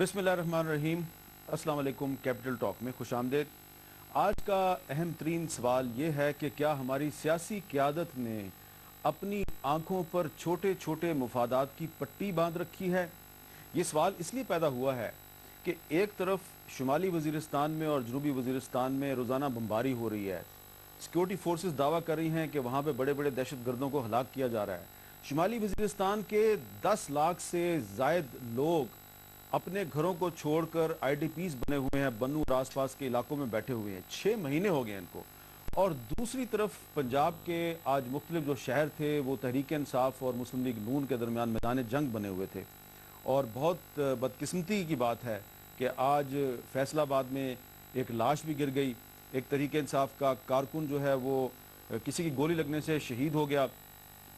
बिस्मिल्लाहिर्रहमानिर्रहीम। अस्सलाम वालेकुम। कैपिटल टॉक में खुश आमदेद। आज का अहम तरीन सवाल ये है कि क्या हमारी सियासी क़यादत ने अपनी आंखों पर छोटे छोटे मुफादात की पट्टी बांध रखी है। ये सवाल इसलिए पैदा हुआ है कि एक तरफ शुमाली वज़ीरिस्तान में और जनूबी वज़ीरिस्तान में रोज़ाना बमबारी हो रही है। सिक्योरिटी फोर्सेस दावा कर रही हैं कि वहाँ पे बड़े बड़े दहशत गर्दों को हलाक किया जा रहा है। शुमाली वज़ीरिस्तान के 10 लाख से ज़ायद लोग अपने घरों को छोड़कर IDPs बने हुए हैं, बन्नू और आसपास के इलाकों में बैठे हुए हैं। 6 महीने हो गए इनको। और दूसरी तरफ पंजाब के आज मुख्तलिफ जो शहर थे वो तहरीक इंसाफ और मुस्लिम लीग नून के दरमियान मैदान जंग बने हुए थे। और बहुत बदकिस्मती की बात है कि आज फैसलाबाद में एक लाश भी गिर गई। एक तहरीक इंसाफ का कारकुन जो है वो किसी की गोली लगने से शहीद हो गया।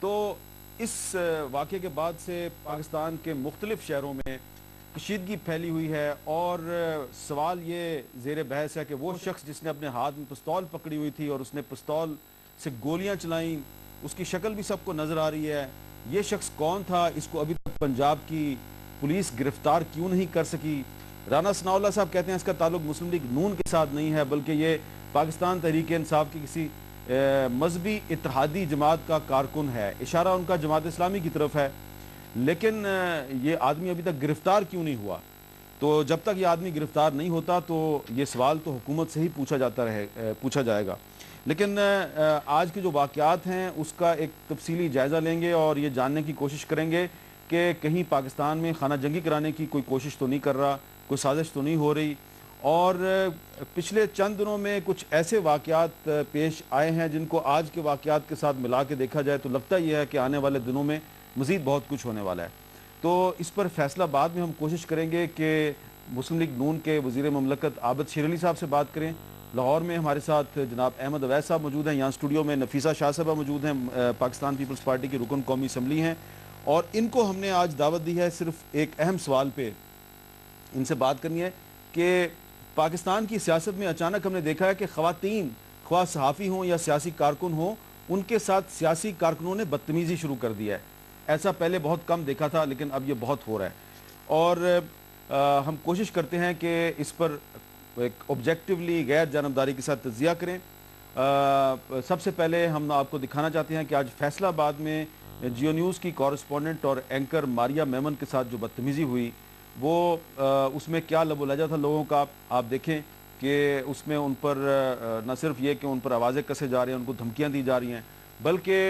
तो इस वाक़े के बाद से पाकिस्तान के मुख्तलिफ शहरों में कशीदगी फैली हुई है। और सवाल ये ज़ेर बहस है कि वो शख्स जिसने अपने हाथ में पिस्तौल पकड़ी हुई थी और उसने पिस्तौल से गोलियां चलाईं, उसकी शक्ल भी सबको नज़र आ रही है। ये शख्स कौन था, इसको अभी तक पंजाब की पुलिस गिरफ्तार क्यों नहीं कर सकी। राना सनाउल्लाह साहब कहते हैं इसका ताल्लुक मुस्लिम लीग नून के साथ नहीं है, बल्कि ये पाकिस्तान तहरीक इंसाफ की किसी मजहबी इत्तेहादी जमात का कारकुन है। इशारा उनका जमात इस्लामी की तरफ है। लेकिन ये आदमी अभी तक गिरफ्तार क्यों नहीं हुआ। तो जब तक ये आदमी गिरफ्तार नहीं होता तो ये सवाल तो हुकूमत से ही पूछा जाएगा। लेकिन आज के जो वाक़यात हैं उसका एक तफसीली जायज़ा लेंगे और ये जानने की कोशिश करेंगे कि कहीं पाकिस्तान में खाना जंगी कराने की कोई कोशिश तो नहीं कर रहा, कोई साजिश तो नहीं हो रही। और पिछले चंद दिनों में कुछ ऐसे वाक़यात पेश आए हैं जिनको आज के वाक़यात के साथ मिला के देखा जाए तो लगता यह है कि आने वाले दिनों में मज़ीद बहुत कुछ होने वाला है। तो इस पर फैसलाबाद में हम कोशिश करेंगे कि मुस्लिम लीग नून के वज़ीर ममलकत आबद शेर अली साहब से बात करें। लाहौर में हमारे साथ जनाब अहमद अवैस साहब मौजूद हैं। यहाँ स्टूडियो में नफीसा शाह साहबा मौजूद हैं, पाकिस्तान पीपल्स पार्टी की रुकन कौमी असम्बली हैं। और इनको हमने आज दावत दी है सिर्फ एक अहम सवाल पे इनसे बात करनी है कि पाकिस्तान की सियासत में अचानक हमने देखा है कि ख़वातीन ख्वाह सहाफ़ी हों या सियासी कारकुन हों, उनके साथ सियासी कारकुनों ने बदतमीज़ी शुरू कर दिया है। ऐसा पहले बहुत कम देखा था लेकिन अब ये बहुत हो रहा है। और हम कोशिश करते हैं कि इस पर एक ऑब्जेक्टिवली गैर जानबदारी के साथ तज्ज़िया करें। सबसे पहले हम आपको दिखाना चाहते हैं कि आज फैसलाबाद में जियो न्यूज़ की कॉरेस्पॉन्डेंट और एंकर मारिया मेमन के साथ जो बदतमीज़ी हुई वो उसमें क्या लब लहजा था लोगों का। आप देखें कि उसमें उन पर न सिर्फ ये कि उन पर आवाज़ें कसे जा रही हैं, उनको धमकियाँ दी जा रही हैं, बल्कि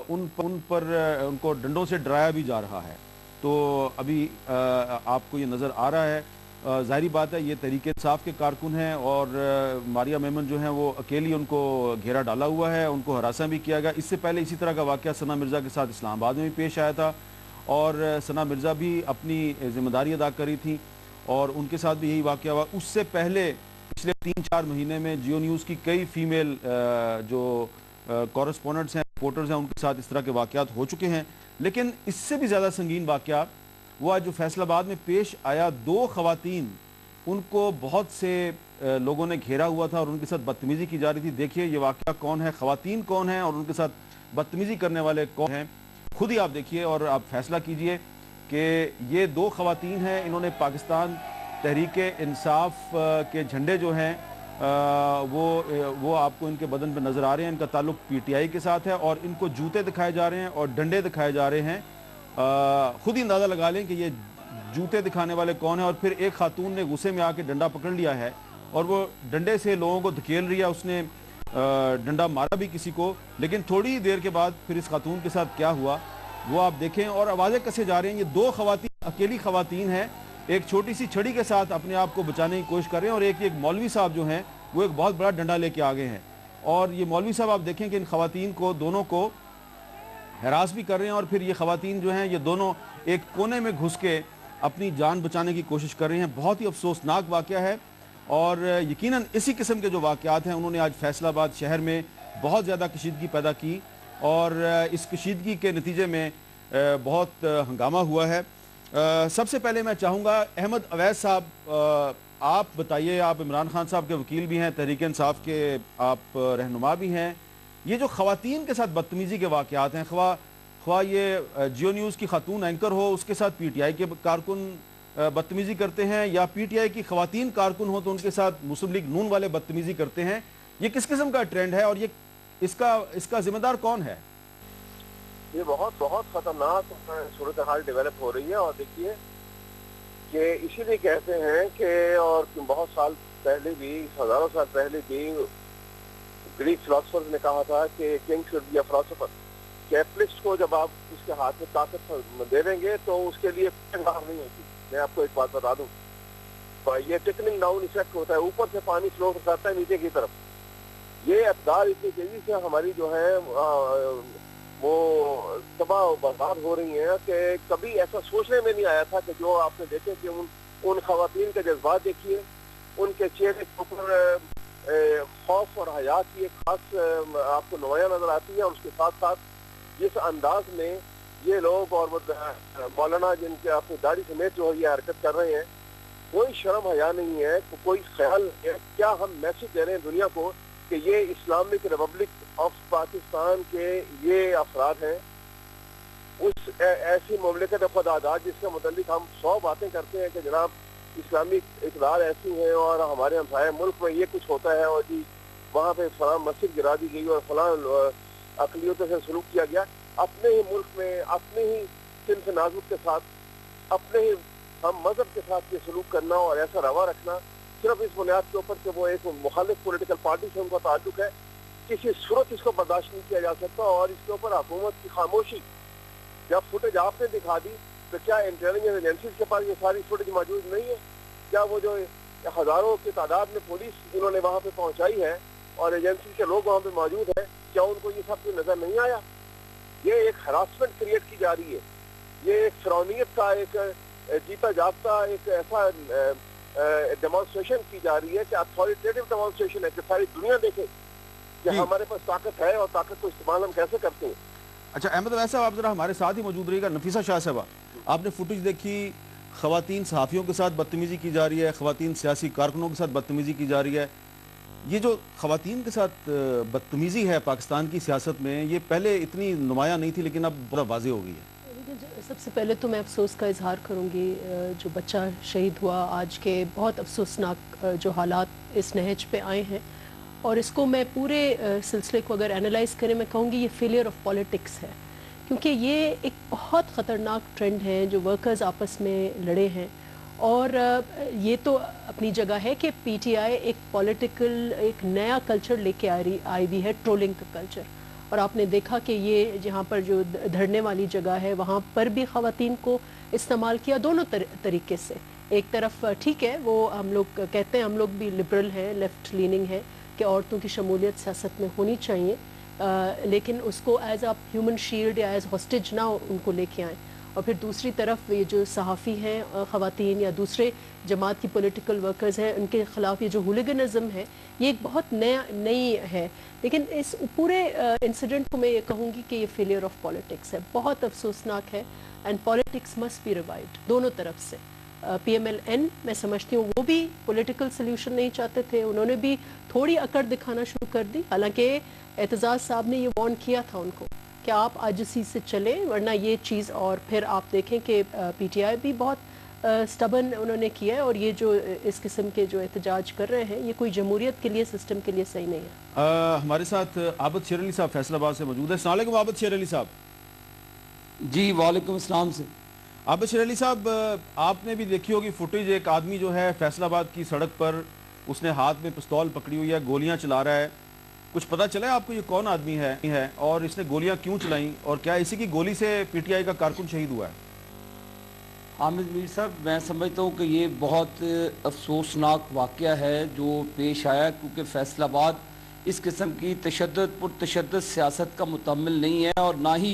उनको डंडों से डराया भी जा रहा है। तो अभी आपको ये नज़र आ रहा है। ज़ाहिरी बात है ये तहरीक इंसाफ के कारकुन हैं और मारिया मेमन जो हैं वो अकेली उनको घेरा डाला हुआ है, उनको हरासा भी किया गया। इससे पहले इसी तरह का वाक़या सना मिर्ज़ा के साथ इस्लामाबाद में भी पेश आया था और सना मिर्ज़ा भी अपनी ज़िम्मेदारी अदा करी थी और उनके साथ भी यही वाक़या हुआ। उससे पहले पिछले 3-4 महीने में जियो न्यूज़ की कई फीमेल जो कॉरेस्पॉन्डेंट्स हैं, रिपोर्टर्स हैं, उनके साथ इस तरह के वाक़यात हो चुके हैं। लेकिन इससे भी ज़्यादा संगीन वाक़या वो आज जो फैसलाबाद में पेश आया, 2 ख़वातीन उनको बहुत से लोगों ने घेरा हुआ था और उनके साथ बदतमीज़ी की जा रही थी। देखिए ये वाक़या कौन है, ख़वातीन कौन है और उनके साथ बदतमीज़ी करने वाले कौन हैं, खुद ही आप देखिए और आप फैसला कीजिए कि ये 2 ख़वातीन हैं। इन्होंने पाकिस्तान तहरीक इंसाफ के झंडे जो हैं वो आपको इनके बदन पे नज़र आ रहे हैं। इनका ताल्लुक PTI के साथ है और इनको जूते दिखाए जा रहे हैं और डंडे दिखाए जा रहे हैं। खुद ही अंदाज़ा लगा लें कि ये जूते दिखाने वाले कौन है। और फिर एक खातून ने गुस्से में आके डंडा पकड़ लिया है और वो डंडे से लोगों को धकेल रही है। उसने डंडा मारा भी किसी को, लेकिन थोड़ी देर के बाद फिर इस खातून के साथ क्या हुआ वो आप देखें। और आवाज़ें कसे जा रही हैं। ये 2 ख़वातीन अकेली ख़वातीन हैं, एक छोटी सी छड़ी के साथ अपने आप को बचाने की कोशिश कर रहे हैं और एक मौलवी साहब जो हैं वो एक बहुत बड़ा डंडा लेके आ गए हैं। और ये मौलवी साहब आप देखें कि इन ख़वातीन को दोनों को हरास भी कर रहे हैं और फिर ये ख़वातीन जो हैं ये दोनों एक कोने में घुस के अपनी जान बचाने की कोशिश कर रहे हैं। बहुत ही अफसोसनाक वाक़या है और यकीनन इसी किस्म के जो वाक़यात हैं उन्होंने आज फैसलाबाद शहर में बहुत ज़्यादा कशीदगी पैदा की और इस कशीदगी के नतीजे में बहुत हंगामा हुआ है। सबसे पहले मैं चाहूँगा अहमद अवैस साहब, आप बताइए, आप इमरान खान साहब के वकील भी हैं, तहरीक इंसाफ के आप रहनुमा भी हैं। ये जो ख़वातीन के साथ बदतमीज़ी के वाक़यात हैं, ख्वाह ये जियो न्यूज़ की खातून एंकर हो, उसके साथ PTI के कारकुन बदतमीजी करते हैं या पीटीआई की खवातीन कारकुन हो तो उनके साथ मुस्लिम लीग नून वाले बदतमीजी करते हैं? ये किस किस्म का ट्रेंड है और ये इसका जिम्मेदार कौन है? ये बहुत बहुत खतरनाक सूरत हाल डेवलप हो रही है। और देखिए कि इसीलिए कहते हैं कि और बहुत साल पहले भी, हजारों साल पहले भी ग्रीक फिलोसफर्स ने कहा था कि king should be a philosopher. Capitalist को जब आप उसके हाथ में ताकत दे देंगे तो उसके लिए नहीं होती। मैं आपको एक बात बता दूं, ये टिकलिंग डाउन इफेक्ट होता है, ऊपर से पानी फ्लो करता है नीचे की तरफ। ये अक़दार इतनी तेजी से हमारी जो है वो तबाह बर्बाद हो रही हैं कि कभी ऐसा सोचने में नहीं आया था कि जो आपने देखे कि उन खवातीन के जज्बात देखिए, उनके चेहरे के ऊपर खौफ और हया की एक खास आपको नुमाया नजर आती है। और उसके साथ साथ जिस अंदाज में ये लोग और मौलाना जिनके अपनी दाढ़ी समेत जो ये हरकत कर रहे हैं, कोई शर्म हया नहीं है, कोई ख्याल नहीं है। क्या हम मैसेज दे रहे हैं दुनिया को कि ये इस्लामिक रिपब्लिक ऑफ पाकिस्तान के ये अफराद हैं, उस ऐसी मुमलिकत खुदादाद जिसके मुतालिक हम 100 बातें करते हैं कि जनाब इस्लामिक इक़दार ऐसी हैं और हमारे हमसाया मुल्क में ये कुछ होता है और जी वहाँ पे फलां मस्जिद गिरा दी गई और फलां अक़लियतों से सलूक किया गया। अपने ही मुल्क में अपने ही सिंफ नाजुक के साथ, अपने ही हम मजहब के साथ ये सलूक करना और ऐसा रवा रखना सिर्फ इस बुनियाद के ऊपर कि वो एक मुखालिफ पॉलिटिकल पार्टी से उनका ताल्लुक है, किसी सूरत इसको बर्दाश्त नहीं किया जा सकता। और इसके ऊपर हुकूमत की खामोशी, जब फुटेज आपने दिखा दी तो क्या इंटेलिजेंस एजेंसीज के पास ये सारी फुटेज मौजूद नहीं है? क्या वो जो हजारों की तादाद में पुलिस इन्होंने वहाँ पे पहुँचाई है और एजेंसी के लोग वहाँ पे मौजूद है, क्या उनको ये सब नजर नहीं आया? ये एक हरासमेंट क्रिएट की जा रही है, ये एक फिरौनियत का एक जीता जागता एक ऐसा डेमोन्स्ट्रेशन की जा रही है कि अथॉरिटेटिव डेमोन्स्ट्रेशन है कि सारी दुनिया देखे कि हमारे पास ताकत है और ताकत को इस्तेमाल हम कैसे करते हैं। अच्छा अहमद वैसा आप जरा हमारे साथ ही मौजूद रहिएगा। नफीसा शाह साहबा, आपने फुटेज देखी, खवातीन सहाफ़ियों के साथ बदतमीजी की जा रही है, खवातीन सियासी कारकुनों के साथ बदतमीजी की जा रही है। ये जो खवातीन के साथ बदतमीजी है पाकिस्तान की सियासत में, ये पहले इतनी नुमाया नहीं थी लेकिन अब बड़ा वाज़ेह हो गई है। सबसे पहले तो मैं अफसोस का इजहार करूंगी, जो बच्चा शहीद हुआ, आज के बहुत अफसोसनाक जो हालात इस नहज पे आए हैं, और इसको मैं पूरे सिलसिले को अगर एनालाइज करें, मैं कहूँगी ये फेलियर ऑफ पॉलिटिक्स है। क्योंकि ये एक बहुत ख़तरनाक ट्रेंड है जो वर्कर्स आपस में लड़े हैं। और ये तो अपनी जगह है कि पीटीआई एक पॉलिटिकल एक नया कल्चर लेके आई भी है, ट्रोलिंग का कल्चर। और आपने देखा कि ये जहाँ पर जो धरने वाली जगह है वहाँ पर भी ख़वातीन को इस्तेमाल किया दोनों तरीके से। एक तरफ ठीक है, वो हम लोग कहते हैं, हम लोग भी लिबरल हैं, लेफ्ट लीनिंग है कि औरतों की शमूलियत सियासत में होनी चाहिए, लेकिन उसको एज अ ह्यूमन शील्ड या एज हॉस्टेज ना उनको लेके आएँ। और फिर दूसरी तरफ ये जो सहाफ़ी हैं ख़वातीन या दूसरे जमात की पॉलिटिकल वर्कर्स हैं, उनके ख़िलाफ़ ये जो हुलिगनिज़म है, ये एक बहुत नई है। लेकिन इस पूरे इंसिडेंट को मैं ये कहूँगी कि ये फेलियर ऑफ पॉलिटिक्स है, बहुत अफसोसनाक है। And politics must be revived दोनों तरफ से। PMLN मैं समझती हूँ वो भी पॉलिटिकल सोल्यूशन नहीं चाहते थे, उन्होंने भी थोड़ी अकड़ दिखाना शुरू कर दी। हालांकि एतजाज़ साहब ने ये वार्न किया था उनको कि आप आजिज़ी से चलें वरना ये चीज़। और फिर आप देखें कि PTI भी बहुत स्टबन उन्होंने किया है, और ये जो इस किस्म के जो एहतजाज कर रहे हैं, ये कोई जमहूरियत के लिए, सिस्टम के लिए सही नहीं है। हमारे साथ आबिद शेर अली साहब फैसलाबाद से मौजूद है। अस्सलाम वालेकुम आबिद शेर अली साहब। जी वालेकुम अस्सलाम से। आबिद शेर अली साहब, आपने भी देखी होगी फुटेज, एक आदमी जो है फैसलाबाद की सड़क पर, उसने हाथ में पिस्तौल पकड़ी हुई है, गोलियां चला रहा है। कुछ पता चला है आपको ये कौन आदमी है और इसने गोलियां क्यों चलाई, और क्या इसी की गोली से PTI का कारकुन शहीद हुआ है? हामिद मीर साहब, मैं समझता हूँ कि ये बहुत अफसोसनाक वाक़या है जो पेश आया, क्योंकि फैसलाबाद इस किस्म की पुरतशद्दद सियासत का मुतम्मिल नहीं है, और ना ही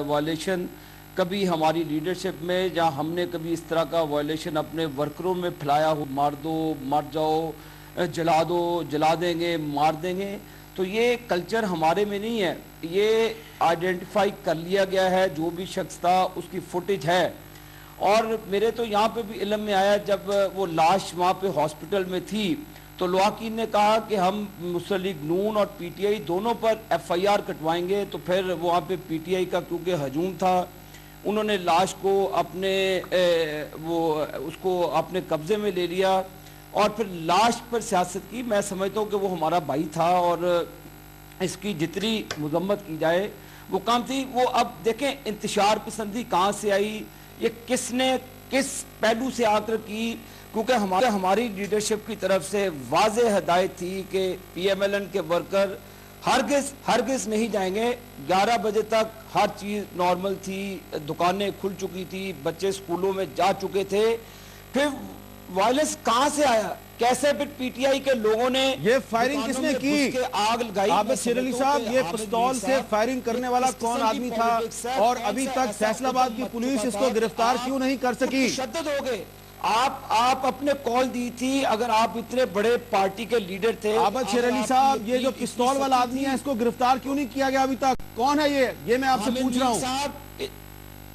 वायलेशन कभी हमारी लीडरशिप में, जहाँ हमने कभी इस तरह का वायलेशन अपने वर्करों में फैलाया हो, मार दो, मर जाओ, जला दो, जला देंगे, मार देंगे, तो ये कल्चर हमारे में नहीं है। ये आइडेंटिफाई कर लिया गया है, जो भी शख्स था उसकी फुटेज है। और मेरे तो यहाँ पे भी इल्म में आया, जब वो लाश वहाँ पे हॉस्पिटल में थी तो लवाकीन ने कहा कि हम मुस्लिम लीग नून और PTI दोनों पर FIR कटवाएंगे। तो फिर वहाँ पे PTI का क्योंकि हजूम था, انہوں نے لاش کو اپنے اس کو اپنے قبضے میں لے لیا اور پھر لاش پر سیاست کی. میں سمجھتا ہوں کہ وہ ہمارا بھائی تھا اور اس کی جتنی مذمت کی جائے وہ کام تھی. وہ اب دیکھیں انتشار پسندی کہاں سے آئی, یہ کس نے کس پہلو سے آ کر کی, کیونکہ ہماری لیڈرشپ کی طرف سے واضح ہدایت تھی کہ پی ایم ایل این کے ورکر ہرگز نہیں جائیں گے. 11 بجے تک ہر چیز نارمل تھی, دکانیں کھل چکی تھی, بچے سکولوں میں جا چکے تھے. پھر وائلنس کہاں سے آیا, کیسے پھر پی ٹی آئی کے لوگوں نے یہ فائرنگ کس نے کی؟ آگ لگائی. عابد شیر علی صاحب, یہ پستول سے فائرنگ کرنے والا کون آدمی تھا اور ابھی تک فیصل آباد کی پولیس اس کو گرفتار کیوں نہیں کر سکی؟ تشدد ہو گئے. آپ اپنے کال دی تھی, اگر آپ اتنے بڑے پارٹی کے لیڈر تھے. عابد شیر علی صاحب, یہ جو پستول والا آدمی ہے اس کو گرفتار کیوں نہیں کیا گیا ابھی تک؟ کون ہے یہ میں آپ سے پوچھ رہا ہوں.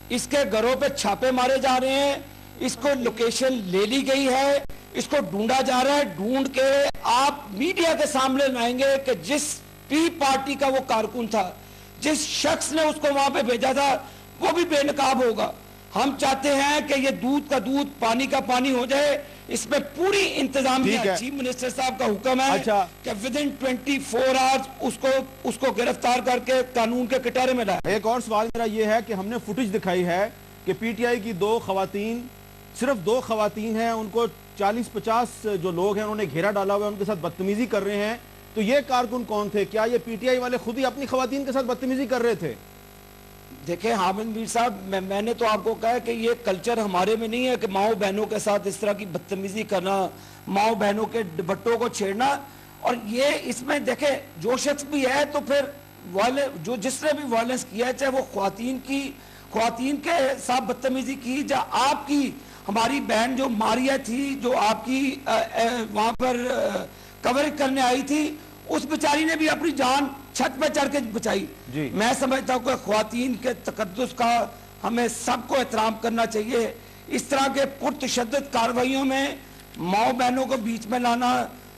اس کے گھروں پہ چھاپے مارے جا رہے ہیں, اس کو لوکیشن لے لی گئی ہے, اس کو ڈھونڈا جا رہا ہے. ڈھونڈ کے آپ میڈیا کے سامنے لائیں گے کہ جس پی پارٹی کا وہ کارکن تھا, جس شخص نے اس کو وہاں پہ بھیجا تھا, وہ بھی بے نقاب ہوگا. ہم چاہتے ہیں کہ یہ دودھ کا دودھ پانی کا پانی ہو جائے. اس میں پوری انتظامیہ, چیف منسٹر صاحب کا حکم ہے کہ within 24 hours اس کو گرفتار کر کے قانون کے کٹارے میں لائے. ایک اور سوال میرا یہ ہے کہ ہم نے فوٹیج دکھائی ہے کہ پی ٹی آئی کی 2 خواتین, صرف 2 خواتین ہیں, ان کو 40-50 جو لوگ ہیں انہوں نے گھیرا ڈالا ہوا ہے, ان کے ساتھ بدتمیزی کر رہے ہیں. تو یہ کارکن کون تھے؟ کیا یہ پی ٹی آئی والے خود ہی اپنی خواتین کے ساتھ بدتمیزی کر رہے تھے؟ دیکھیں حامد میر صاحب, میں نے تو آپ کو کہا کہ یہ کلچر ہمارے میں نہیں ہے کہ ماؤں بہنوں کے ساتھ اس طرح کی بدتمیزی کرنا, ماؤں بہنوں کے دوپٹوں کو چھیڑنا. اور یہ اس میں دیکھیں جو شخص بھی ہے تو پھر جس نے بھی وائلنس کیا ہے, چاہے وہ خواتین کے ساتھ بدتمیزی کی, یا آپ کی ہماری بہن جو ماریا تھی جو آپ کی وہاں پر کورنگ کرنے آئی تھی, اس بیچاری نے بھی اپنی جان چھت پہ چڑھ کے بچائی. میں سمجھتا ہوں کہ خواتین کے تقدس کا ہمیں سب کو احترام کرنا چاہیے. اس طرح کے پرتشدد کارروائیوں میں ماؤں بہنوں کو بیچ میں لانا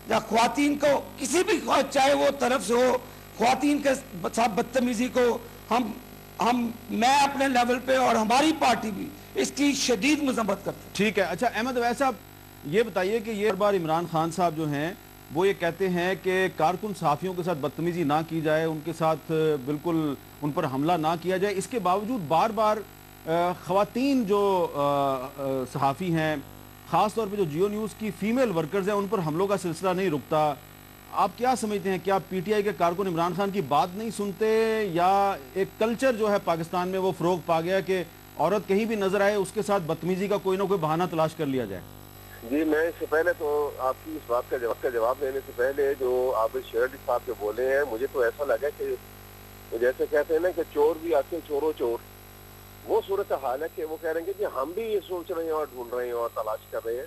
یا خواتین کو کسی بھی چاہے وہ طرف سے ہو, خواتین کے ساتھ بدتمیزی کو میں اپنے لیول پہ اور ہماری پارٹی بھی اس کی شدید مذمت کرتے ہیں. ٹھیک ہے. اچھا احمد اویس صاحب, یہ بتائیے کہ یہ بار عمران خان صاحب جو ہیں وہ یہ کہتے ہیں کہ کارکن صحافیوں کے ساتت بدتمیزی نہ کی جائے, ان کے ساتھ بالکل ان پر حملہ نہ کیا جائے. اس کے باوجود بار بار خواتین جو صحافی ہیں, خاص طور پہ جو جیو نیوز کی فیمیل ورکرز ہیں, ان پر حملوں کا سلسلہ نہیں رکتا. آپ کیا سمجھتے ہیں, کیا پی ٹی آئی کے کارکن عمران خان کی بات نہیں سنتے, یا ایک کلچر جو ہے پاکستان میں وہ فروغ پا گیا کہ عورت کہیں بھی نظر آئے اس کے ساتھ بدتمیزی کا کوئی نہ کوئی بہانہ تلاش کر لیا جائے؟ جی, میں اس سے پہلے تو آپ کی اس بات کا جواب دینے سے پہلے جو عابد شیر علی صاحب جو بولے ہیں, مجھے تو ایسا لگا کہ جیسے کہتے ہیں نا کہ چور بھی آتے چورو چور, وہ صورتحال ہے کہ وہ کہہ رہے ہیں کہ ہم بھی یہ سوچ رہے ہیں اور ڈھونڈ رہے ہیں اور تلاش کر رہے ہیں.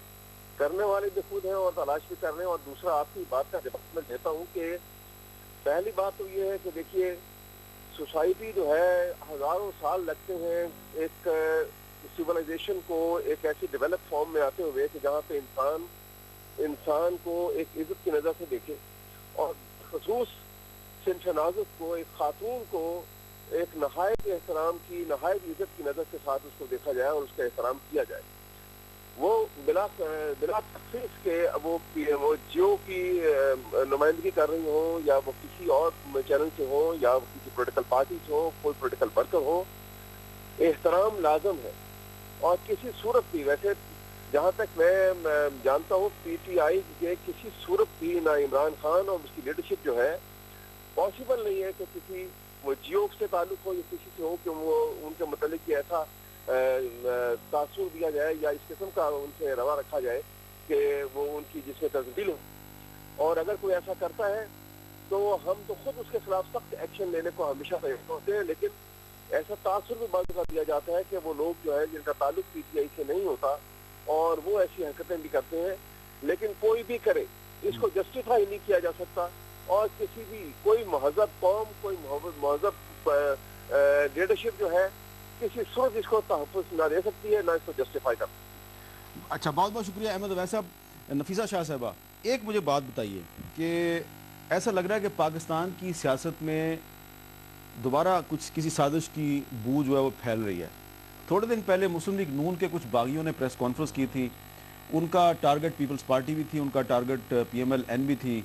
کرنے والے بھی خود ہیں اور تلاش بھی کر رہے ہیں. اور دوسرا آپ کی بات کا جواب میں دیتا ہوں کہ پہلی بات تو یہ ہے کہ دیکھیے, سوسائٹی جو ہے ہزاروں سال لگتے ہیں ایک سیولائزیشن کو ایک ایسی ڈیولپ فارم میں آتے ہوئے کہ جہاں پہ انسان کو ایک عزت کی نظر سے دیکھے, اور خصوص صنف نازک کو, ایک خاتون کو ایک نہایت احترام کی, نہایت عزت کی نظر کے ساتھ اس کو دیکھا جائے اور اس کا احترام کیا جائے. وہ بلا تخصیص کے وہ جیو کی نمائندگی کر رہی ہوں, یا وہ کسی اور چینل سے ہوں, یا کسی پولیٹیکل پارٹی سے ہوں, کوئی پولیٹیکل ورکر ہو, احترام لازم ہے. اور کسی صورت بھی, ویسے جہاں تک میں جانتا ہوں, پی ٹی آئی کے کسی صورت بھی نہ عمران خان اور اس کی لیڈرشپ جو ہے پاسبل نہیں ہے کہ کسی وہ جیو سے تعلق ہو یا کسی سے ہو کہ وہ ان کے متعلق ایسا تاثر دیا جائے یا اس قسم کا ان سے روا رکھا جائے کہ وہ ان کی جس میں تزلیل ہو. اور اگر کوئی ایسا کرتا ہے تو ہم تو خود اس کے خلاف سخت ایکشن لینے کو ہمیشہ تیار ہوتے ہیں, لیکن ایسا تاثر بھی بعض دیا جاتا ہے کہ وہ لوگ جو ہے جن کا تعلق پی ٹی آئی سے نہیں ہوتا اور وہ ایسی حرکتیں بھی کرتے ہیں, لیکن کوئی بھی کرے اس کو جسٹیفائی نہیں کیا جا سکتا. اور کسی بھی کوئی مہذب قوم, کوئی مہذب لیڈرشپ جو ہے کسی صورت اس کو تحفظ نہ دے سکتی ہے, نہ اس کو جسٹیفائی کر سکتی. اچھا, بہت بہت شکریہ احمد اویس صاحب. نفیسہ شاہ صاحبہ, ایک مجھے بات بتائیے کہ ایسا لگ رہا ہے کہ پاکستان کی سیاست میں دوبارہ کسی سازش کی بو جو ہے وہ پھیل رہی ہے, थोड़े दिन पहले मुस्लिम लीग नून के कुछ बागियों ने प्रेस कॉन्फ्रेंस की थी, उनका टारगेट पीपल्स पार्टी भी थी, उनका टारगेट PMLN भी थी।